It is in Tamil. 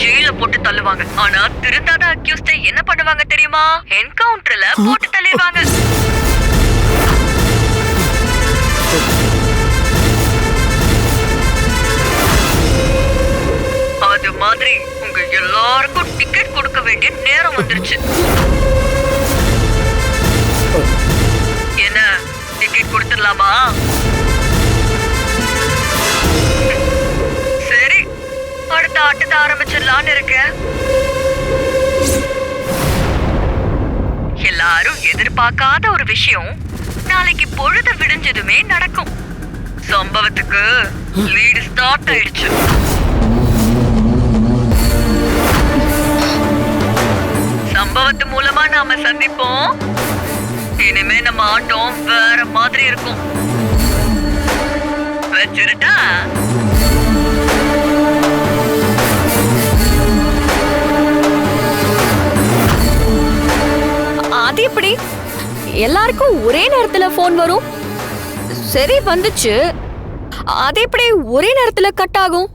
ஜெயில போட்டு தள்ளுவாங்க. ஆனா திருந்தாத அக்யூஸ்ட என்ன பண்ணுவாங்க தெரியுமா? என்கவுண்டர்ல போட்டு தள்ளிடுவாங்க. அது மாதிரி உங்க எல்லாருக்கும் டிக்கெட் கொடுக்க வேண்டிய நேரம் வந்துருச்சு. என்ன, டிக்கெட் கொடுத்துடலாமா? சரி, அடுத்த ஆட்டத்தை ஆரம்பிச்சிடலான்னு இருக்கேன். எல்லாரும் எதிர்பார்க்காத ஒரு விஷயம் நாளைக்கு பொழுது விடிஞ்சதுமே நடக்கும். சம்பவத்துக்கு லீடு ஸ்டார்ட் ஆயிடுச்சு. சம்பவத்து மூலமா நாம சந்திப்போம். இனிமே நம்ம ஆட்டம் வேற மாதிரி இருக்கும். வச்சிருட்டா? அது எப்படி எல்லாருக்கும் ஒரே நேரத்துல போன் வரும்? சரி வந்துச்சு, அது எப்படி ஒரே நேரத்துல கட் ஆகும்?